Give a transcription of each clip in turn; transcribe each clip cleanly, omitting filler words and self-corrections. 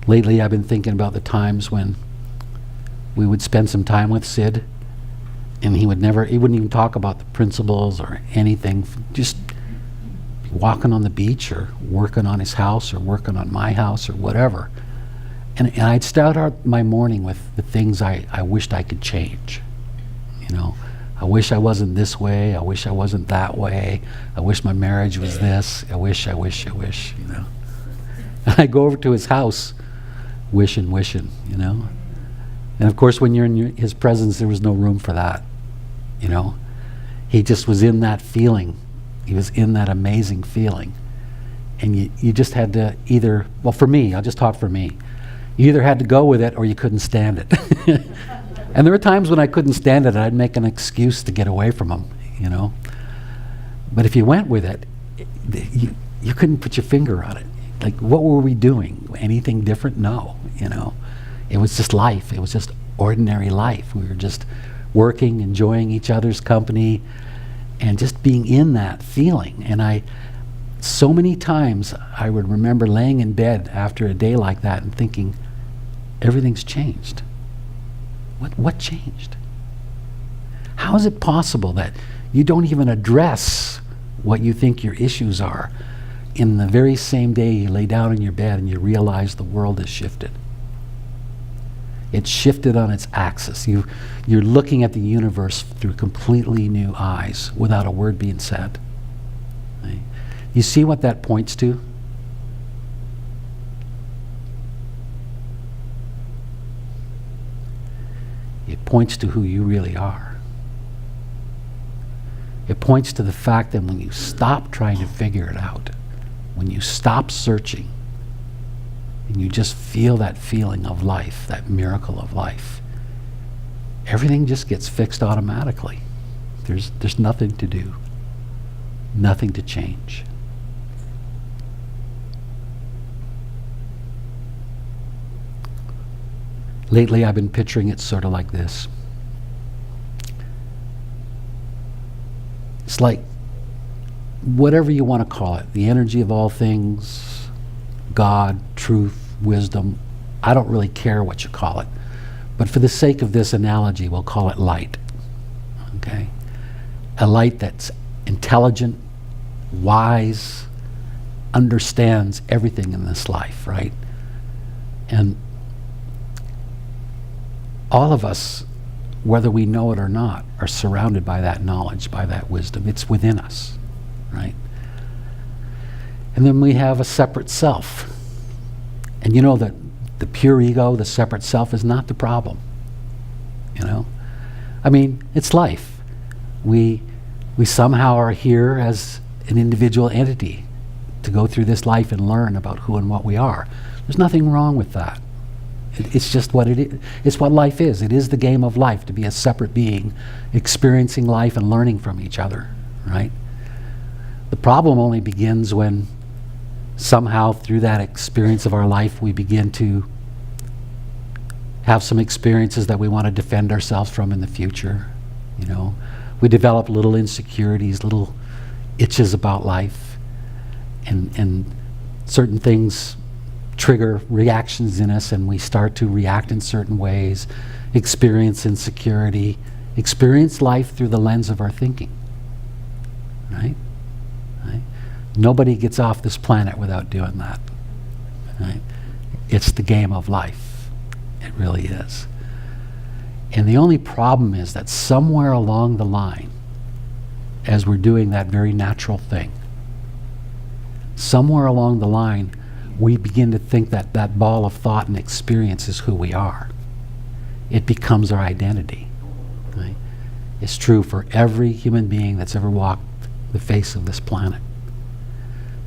Lately, I've been thinking about the times when we would spend some time with Sid, and he wouldn't even talk about the principles or anything, just be walking on the beach or working on his house or working on my house or whatever. And I'd start out my morning with the things I wished I could change. You know, I wish I wasn't this way, I wish I wasn't that way, I wish my marriage was this, I wish, you know. And I go over to his house, wishing, you know. And of course, when you're in his presence, there was no room for that, you know. He just was in that feeling. He was in that amazing feeling. And you just had to either, well, for me, I'll just talk for me. You either had to go with it or you couldn't stand it. And there were times when I couldn't stand it, and I'd make an excuse to get away from him, you know. But if you went with it, you couldn't put your finger on it. Like, what were we doing? Anything different? No, you know. It was just life. It was just ordinary life. We were just working, enjoying each other's company, and just being in that feeling. And so many times I would remember laying in bed after a day like that and thinking, everything's changed. What changed? How is it possible that you don't even address what you think your issues are in the very same day you lay down in your bed and you realize the world has shifted? It's shifted on its axis. You're looking at the universe through completely new eyes without a word being said. Right? You see what that points to? It points to who you really are. It points to the fact that when you stop trying to figure it out, when you stop searching, and you just feel that feeling of life, that miracle of life, everything just gets fixed automatically. There's nothing to do, nothing to change. Lately, I've been picturing it sort of like this. It's like, whatever you want to call it, the energy of all things, God, truth, wisdom, I don't really care what you call it. But for the sake of this analogy, we'll call it light. Okay? A light that's intelligent, wise, understands everything in this life, right? And all of us, whether we know it or not, are surrounded by that knowledge, by that wisdom. It's within us, right? And then we have a separate self. And you know that the pure ego, the separate self, is not the problem. You know? I mean, it's life. We somehow are here as an individual entity to go through this life and learn about who and what we are. There's nothing wrong with that. It's just what it is. It's what life is. It is the game of life, to be a separate being, experiencing life and learning from each other, right? The problem only begins when somehow through that experience of our life we begin to have some experiences that we want to defend ourselves from in the future. You know, we develop little insecurities, little itches about life, and certain things trigger reactions in us, and we start to react in certain ways, experience insecurity, experience life through the lens of our thinking. Right? Right? Nobody gets off this planet without doing that. Right? It's the game of life. It really is. And the only problem is that somewhere along the line, as we're doing that very natural thing, somewhere along the line, we begin to think that that ball of thought and experience is who we are. It becomes our identity. Right? It's true for every human being that's ever walked the face of this planet.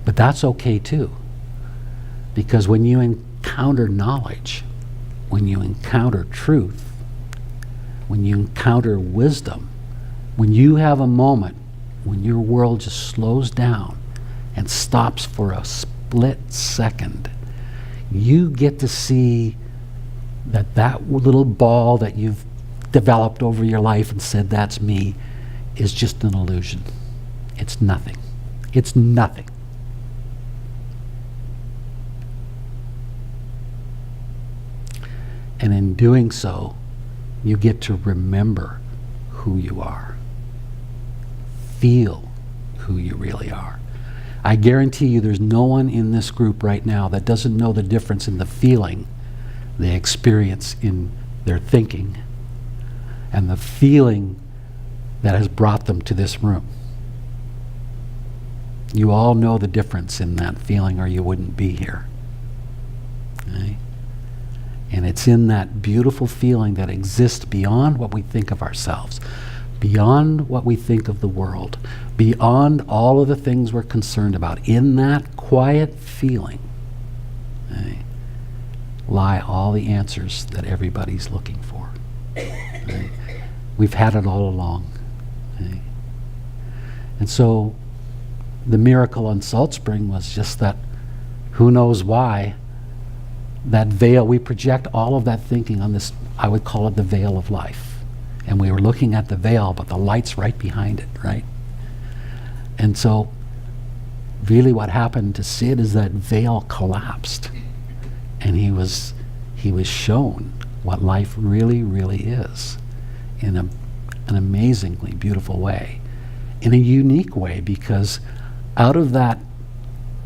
But that's okay too. Because when you encounter knowledge, when you encounter truth, when you encounter wisdom, when you have a moment when your world just slows down and stops for a split second, you get to see that that little ball that you've developed over your life and said, that's me, is just an illusion. It's nothing. It's nothing. And in doing so, you get to remember who you are. Feel who you really are. I guarantee you there's no one in this group right now that doesn't know the difference in the feeling they experience in their thinking and the feeling that has brought them to this room. You all know the difference in that feeling, or you wouldn't be here. Okay? And it's in that beautiful feeling that exists beyond what we think of ourselves, beyond what we think of the world, beyond all of the things we're concerned about. In that quiet feeling, okay, lie all the answers that everybody's looking for. Okay? We've had it all along. Okay? And so the miracle on Salt Spring was just that, who knows why, that veil, we project all of that thinking on this, I would call it the veil of life. And we were looking at the veil, but the light's right behind it, right? And so really what happened to Sid is that veil collapsed. And he was shown what life really, really is in an amazingly beautiful way, in a unique way, because out of that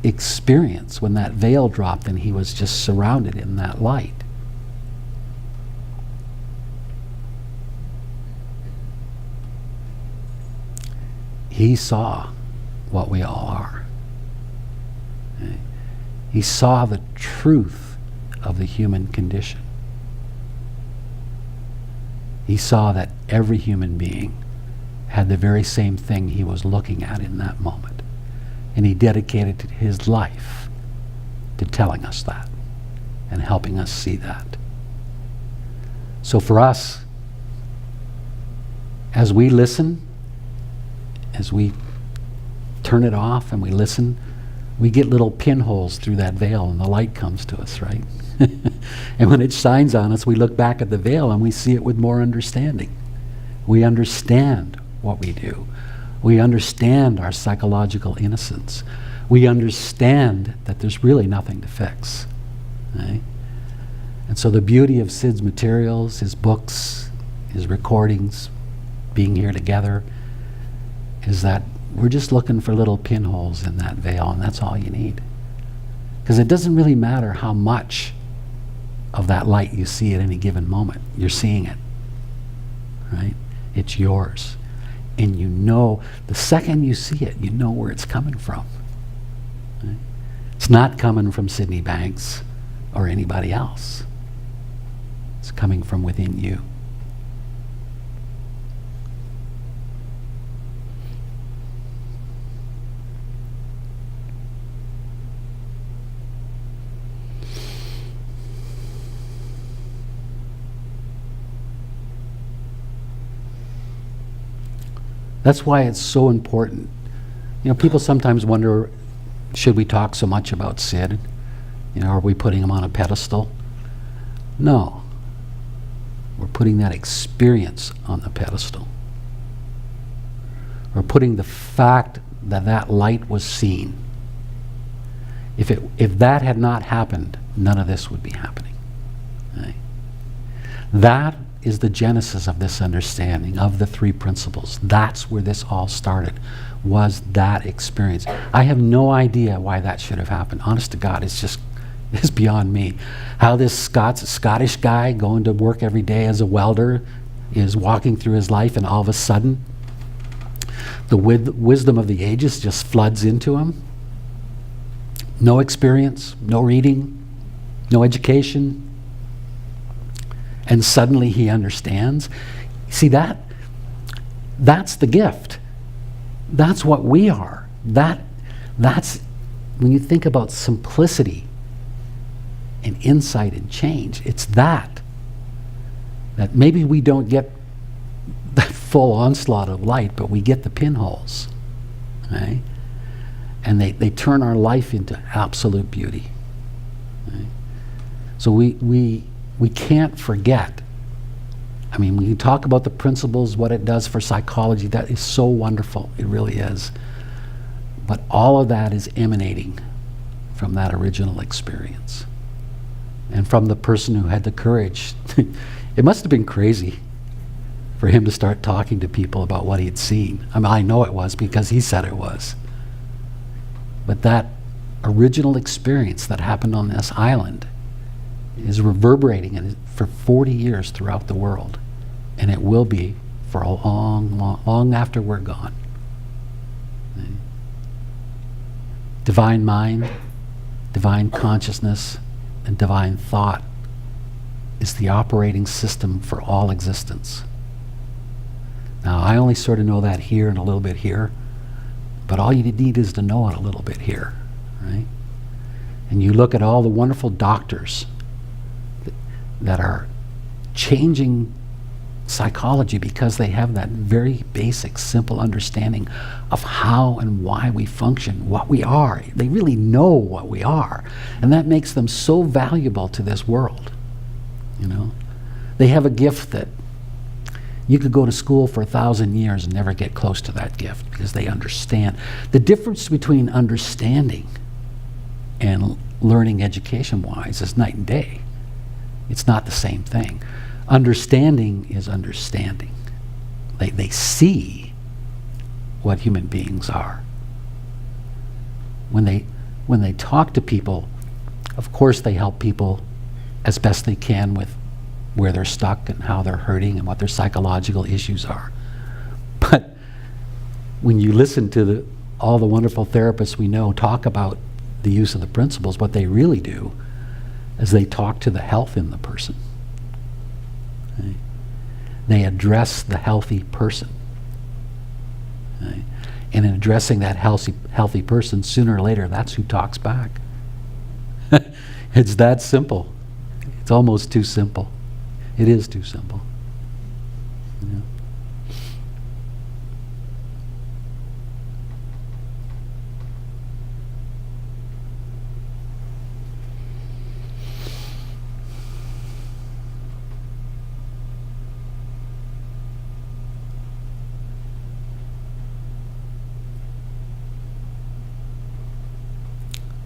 experience, when that veil dropped and he was just surrounded in that light, he saw what we all are. Okay? He saw the truth of the human condition. He saw that every human being had the very same thing he was looking at in that moment. And he dedicated his life to telling us that and helping us see that. So for us, as we listen, as we turn it off and we listen, we get little pinholes through that veil and the light comes to us, right? And when it shines on us, we look back at the veil and we see it with more understanding. We understand what we do. We understand our psychological innocence. We understand that there's really nothing to fix. Right? And so the beauty of Sid's materials, his books, his recordings, being here together, is that we're just looking for little pinholes in that veil, and that's all you need. Because it doesn't really matter how much of that light you see at any given moment. You're seeing it. Right? It's yours. And you know, the second you see it, you know where it's coming from. Right? It's not coming from Sydney Banks or anybody else. It's coming from within you. That's why it's so important. You know, people sometimes wonder, should we talk so much about Sid? You know, are we putting him on a pedestal? No. We're putting that experience on the pedestal. We're putting the fact that that light was seen. If that had not happened, none of this would be happening. Right? That is the genesis of this understanding of the three principles. That's where this all started, was that experience. I have no idea why that should have happened. Honest to God, it's beyond me. How this Scottish guy going to work every day as a welder is walking through his life, and all of a sudden the wisdom of the ages just floods into him. No experience, no reading, no education. And suddenly he understands. See, that's the gift. That's what we are. That's when you think about simplicity and insight and change, it's that maybe we don't get the full onslaught of light, but we get the pinholes. Right? And they turn our life into absolute beauty. Right? So we can't forget. I mean, when you talk about the principles, what it does for psychology, that is so wonderful. It really is. But all of that is emanating from that original experience. and from the person who had the courage. It must have been crazy for him to start talking to people about what he had seen. I mean, I know it was because he said it was. But that original experience that happened on this island is reverberating for 40 years throughout the world. And it will be for a long after we're gone. Divine mind, divine consciousness, and divine thought is the operating system for all existence. Now, I only sort of know that here and a little bit here, but all you need is to know it a little bit here, right? And you look at all the wonderful doctors that are changing psychology because they have that very basic, simple understanding of how and why we function, what we are. They really know what we are, and that makes them so valuable to this world. You know, they have a gift that you could go to school for 1,000 years and never get close to that gift because they understand. The difference between understanding and learning education-wise is night and day. It's not the same thing. Understanding is understanding. They see what human beings are. When they talk to people, of course they help people as best they can with where they're stuck and how they're hurting and what their psychological issues are. But when you listen to all the wonderful therapists we know talk about the use of the principles, what they really do is they talk to the health in the person. Okay? They address the healthy person. Okay? And in addressing that healthy person, sooner or later, that's who talks back. It's that simple. It's almost too simple. It is too simple. Yeah.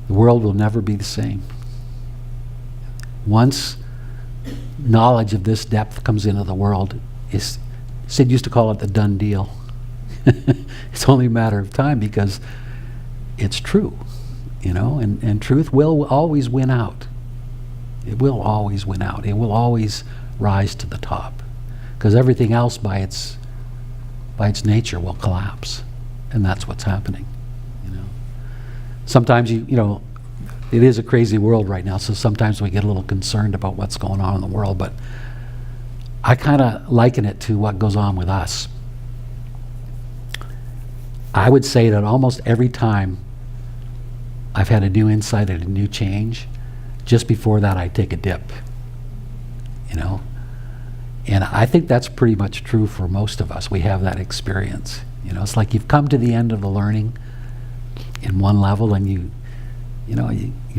The world will never be the same. Once knowledge of this depth comes into the world, Sid used to call it the done deal. It's only a matter of time because it's true, you know, and truth will always win out. It will always win out. It will always rise to the top because everything else by its nature will collapse, and that's what's happening, you know. Sometimes you know, it is a crazy world right now, so sometimes we get a little concerned about what's going on in the world, but I kind of liken it to what goes on with us. I would say that almost every time I've had a new insight and a new change, just before that I take a dip, you know? And I think that's pretty much true for most of us. We have that experience. You know, it's like you've come to the end of the learning in one level and you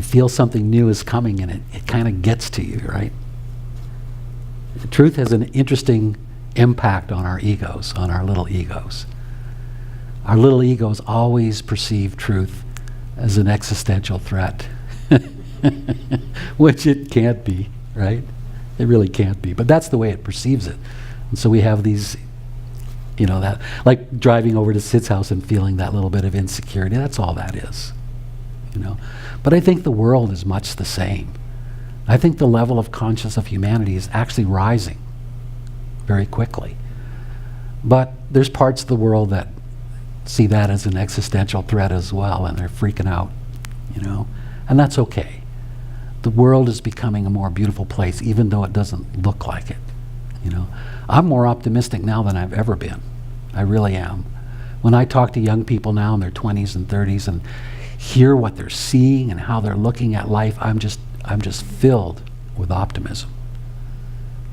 feel something new is coming and it kind of gets to you, right? The truth has an interesting impact on our egos, on our little egos. Our little egos always perceive truth as an existential threat, which it can't be, right? It really can't be, but that's the way it perceives it. And so we have these, you know, that, like driving over to Sid's house and feeling that little bit of insecurity, that's all that is. You know? But I think the world is much the same. I think the level of consciousness of humanity is actually rising very quickly. But there's parts of the world that see that as an existential threat as well, and they're freaking out, you know? And that's okay. The world is becoming a more beautiful place, even though it doesn't look like it, you know? I'm more optimistic now than I've ever been. I really am. When I talk to young people now in their 20s and 30s and hear what they're seeing and how they're looking at life, I'm just filled with optimism.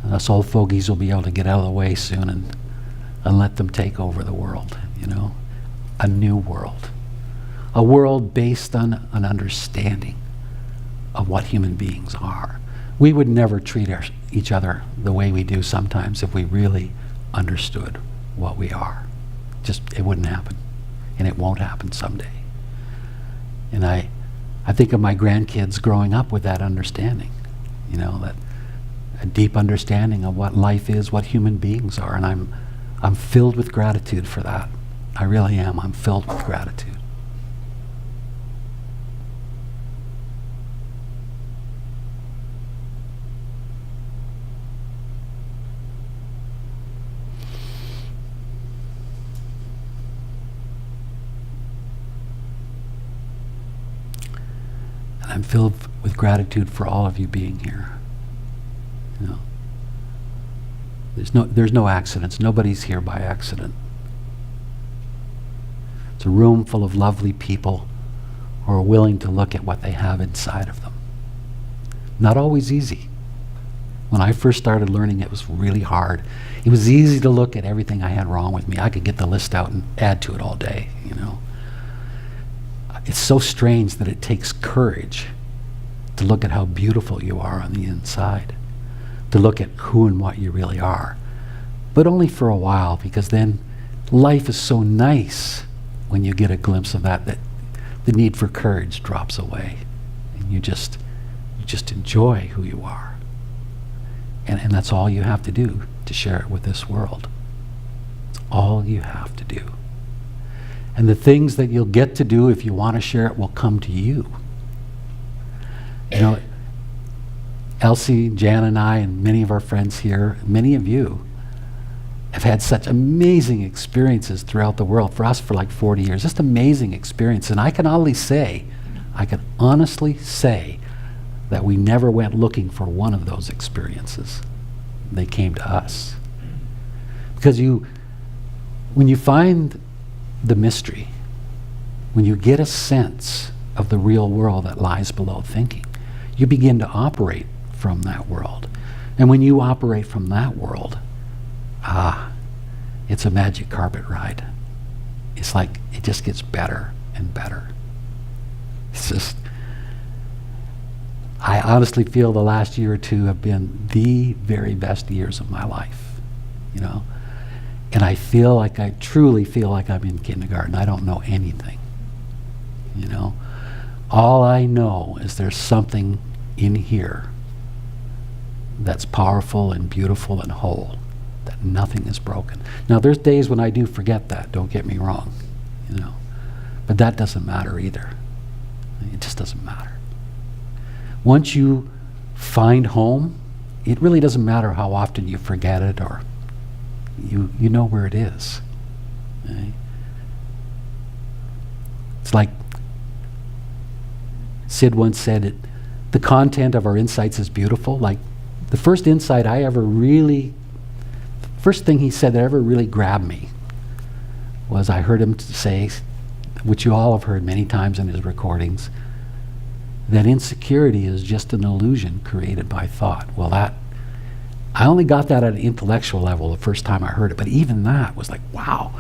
And us old fogies will be able to get out of the way soon and let them take over the world, you know? A new world. A world based on an understanding of what human beings are. We would never treat each other the way we do sometimes if we really understood what we are. Just, it wouldn't happen. And it won't happen someday. And I think of my grandkids growing up with that understanding. that a deep understanding of what life is, what human beings are, and I'm filled with gratitude for that. I really am. I'm filled with gratitude. And I'm filled with gratitude for all of you being here. There's no accidents. Nobody's here by accident. It's a room full of lovely people who are willing to look at what they have inside of them. Not always easy. When I first started learning, it was really hard. It was easy to look at everything I had wrong with me. I could get the list out and add to it all day, It's so strange that it takes courage to look at how beautiful you are on the inside, to look at who and what you really are. But only for a while, because then life is so nice when you get a glimpse of that the need for courage drops away. And you just enjoy who you are. And that's all you have to do to share it with this world. It's all you have to do. And the things that you'll get to do if you want to share it will come to you. Elsie, Jan, and I, and many of our friends here, many of you, have had such amazing experiences throughout the world. For us, for like 40 years, just amazing experience. And I can honestly say that we never went looking for one of those experiences. They came to us. Because when you find the mystery, when you get a sense of the real world that lies below thinking, you begin to operate from that world. And when you operate from that world, it's a magic carpet ride. It's like it just gets better and better. It's just, I honestly feel the last year or two have been the very best years of my life, And I truly feel like I'm in kindergarten. I don't know anything, All I know is there's something in here that's powerful and beautiful and whole, that nothing is broken. Now, there's days when I do forget that, don't get me wrong, But that doesn't matter either. It just doesn't matter. Once you find home, it really doesn't matter how often you forget it, or you know where it is. Right? It's like Sid once said, the content of our insights is beautiful. Like the first insight first thing he said that ever really grabbed me was, I heard him say, which you all have heard many times in his recordings, that insecurity is just an illusion created by thought. Well, I only got that at an intellectual level the first time I heard it, but even that was like, wow,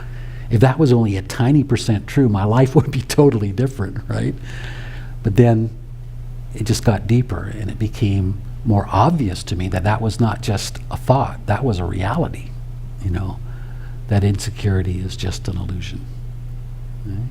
if that was only a tiny % true, my life would be totally different, right? But then it just got deeper, and it became more obvious to me that was not just a thought, that was a reality, that insecurity is just an illusion. Right?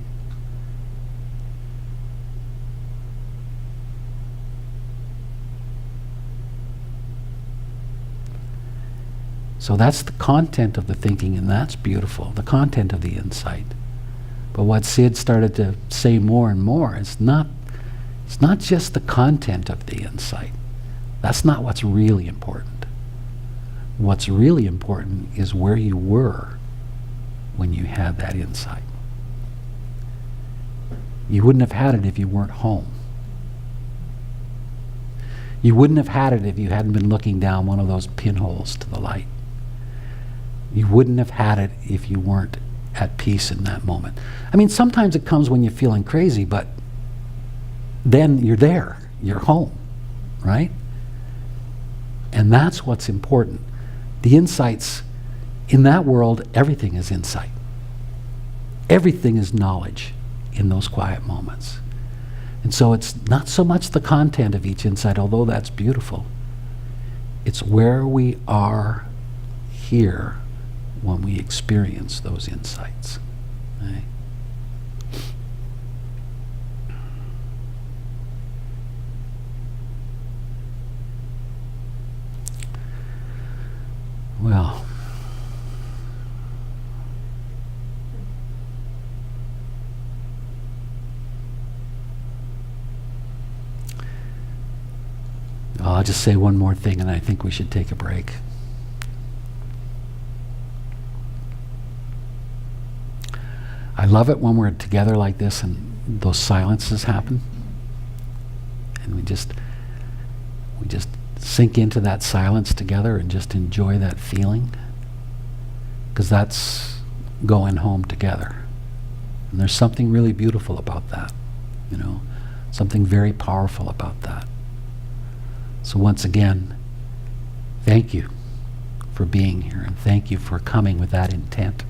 So that's the content of the thinking, and that's beautiful, the content of the insight. But what Sid started to say more and more is it's not just the content of the insight. That's not what's really important. What's really important is where you were when you had that insight. You wouldn't have had it if you weren't home. You wouldn't have had it if you hadn't been looking down one of those pinholes to the light. You wouldn't have had it if you weren't at peace in that moment. I mean, sometimes it comes when you're feeling crazy, but then you're there, you're home, right? And that's what's important. The insights, in that world, everything is insight. Everything is knowledge in those quiet moments. And so it's not so much the content of each insight, although that's beautiful. It's where we are here when we experience those insights. Right? Well, I'll just say one more thing, and I think we should take a break. I love it when we're together like this and those silences happen. And we just sink into that silence together and just enjoy that feeling. Because that's going home together. And there's something really beautiful about that, you know, something very powerful about that. So once again, thank you for being here, and thank you for coming with that intent.